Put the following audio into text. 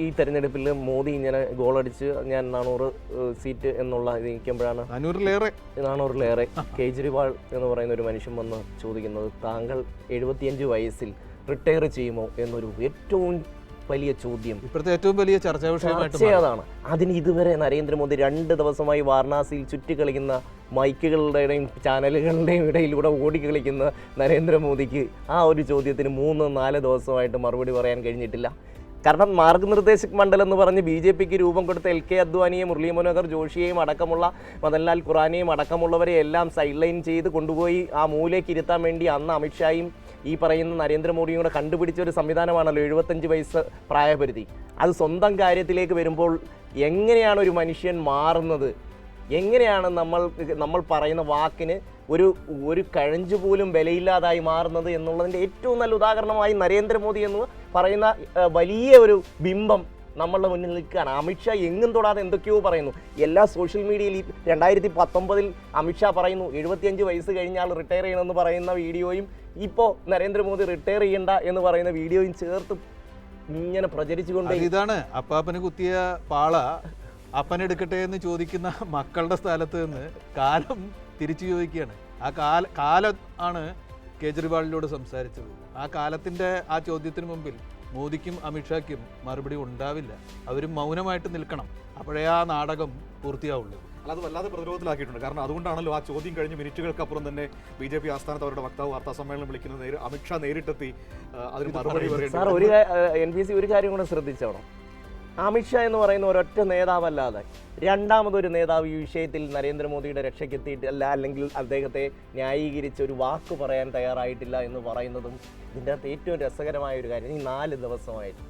ഈ തെരഞ്ഞെടുപ്പിൽ മോദി ഇങ്ങനെ ഗോളടിച്ച് ഞാൻ 400 സീറ്റ് എന്നുള്ള ഇത് നിൽക്കുമ്പോഴാണ് 400-ലേറെ കേജ്രിവാൾ എന്ന് പറയുന്ന ഒരു മനുഷ്യൻ വന്ന് ചോദിക്കുന്നത്, താങ്കൾ 75 വയസ്സിൽ റിട്ടയർ ചെയ്യുമോ എന്നൊരു ഏറ്റവും വലിയ ചോദ്യം, ഇപ്പോഴത്തെ ഏറ്റവും വലിയ ചർച്ചാ വിഷയമായിട്ട് അതാണ്. അതിന് ഇതുവരെ നരേന്ദ്രമോദി 2 ദിവസമായി വാരണാസിയിൽ ചുറ്റിക്കളിക്കുന്ന മൈക്കുകളുടെയും ചാനലുകളുടെയും ഇടയിലൂടെ ഓടിക്കളിക്കുന്ന നരേന്ദ്രമോദിക്ക് ആ ഒരു ചോദ്യത്തിന് 3-4 ദിവസമായിട്ട് മറുപടി പറയാൻ കഴിഞ്ഞിട്ടില്ല. കാരണം മാർഗനിർദ്ദേശക് മണ്ഡലം എന്ന് പറഞ്ഞ് BJPക്ക് രൂപം കൊടുത്ത LK അദ്വാനിയെ, മുരളി മനോഹർ ജോഷിയെയും അടക്കമുള്ള മദൻലാൽ ഖുറാനെയും അടക്കമുള്ളവരെ എല്ലാം സൈഡ് ലൈൻ ചെയ്ത് കൊണ്ടുപോയി ആ മൂലയ്ക്ക് ഇരുത്താൻ വേണ്ടി അന്ന് അമിത്ഷായും ഈ പറയുന്ന നരേന്ദ്രമോദിയും കൂടെ കണ്ടുപിടിച്ച ഒരു സംവിധാനമാണല്ലോ 75 വയസ്സ് പ്രായപരിധി. അത് സ്വന്തം കാര്യത്തിലേക്ക് വരുമ്പോൾ എങ്ങനെയാണ് ഒരു മനുഷ്യൻ മാറുന്നത്, എങ്ങനെയാണ് നമ്മൾ പറയുന്ന വാക്കിന് ഒരു കഴഞ്ചു പോലും വിലയില്ലാതായി മാറുന്നത് എന്നുള്ളതിൻ്റെ ഏറ്റവും നല്ല ഉദാഹരണമായി നരേന്ദ്രമോദി എന്ന് പറയുന്ന വലിയ ഒരു ബിംബം നമ്മളുടെ മുന്നിൽ നിൽക്കുകയാണ്. അമിത്ഷാ എങ്ങും തൊടാതെ എന്തൊക്കെയോ പറയുന്നു. എല്ലാ സോഷ്യൽ മീഡിയയിൽ 2019 അമിത്ഷാ പറയുന്നു 75 വയസ്സ് കഴിഞ്ഞാൽ റിട്ടയർ ചെയ്യണമെന്ന് പറയുന്ന വീഡിയോയും ഇപ്പോൾ നരേന്ദ്രമോദി റിട്ടയർ ചെയ്യണ്ട എന്ന് പറയുന്ന വീഡിയോയും ചേർത്ത് ഇങ്ങനെ പ്രചരിച്ചുകൊണ്ട്, ഇതാണ് അപ്പാപ്പന് കുത്തിയ പാള അപ്പനെടുക്കട്ടെ എന്ന് ചോദിക്കുന്ന മക്കളുടെ സ്ഥലത്ത് നിന്ന് കാലം തിരിച്ചു ചോദിക്കുകയാണ്. ആ കാലം ആണ് കേജ്രിവാളിനോട് സംസാരിച്ചത്. ആ കാലത്തിൻ്റെ ആ ചോദ്യത്തിന് മുമ്പിൽ മോദിക്കും അമിത്ഷായ്ക്കും മറുപടി ഉണ്ടാവില്ല. അവർ മൗനമായിട്ട് നിൽക്കണം. അപ്പോഴേ ആ നാടകം പൂർത്തിയാവുള്ളൂ. അല്ലാതെ വല്ലാതെ പ്രതിരോധത്തിലാക്കിയിട്ടുണ്ട്. കാരണം അതുകൊണ്ടാണല്ലോ ആ ചോദ്യം കഴിഞ്ഞ് മിനിറ്റുകൾക്കപ്പുറം തന്നെ BJP ആസ്ഥാനത്ത് അവരുടെ വക്താവ് വാർത്താ സമ്മേളനം വിളിക്കുന്നത്. അമിത്ഷാ നേരിട്ടെത്തി അതിന് മറുപടി പറയുന്നത്. സാർ, NPC ഒരു കാര്യം കൂടെ ശ്രദ്ധിച്ചോണം. അമിത്ഷാ എന്ന് പറയുന്ന ഒരൊറ്റ നേതാവല്ലാതെ രണ്ടാമതൊരു നേതാവ് ഈ വിഷയത്തിൽ നരേന്ദ്രമോദിയുടെ രക്ഷയ്ക്കെത്തിയിട്ടില്ല, അല്ലെങ്കിൽ അദ്ദേഹത്തെ ന്യായീകരിച്ച് ഒരു വാക്ക് പറയാൻ തയ്യാറായിട്ടില്ല എന്ന് പറയുന്നതും ഇതിൻ്റെ അകത്ത് ഏറ്റവും രസകരമായ ഒരു കാര്യം. ഈ 4 ദിവസമായിട്ട്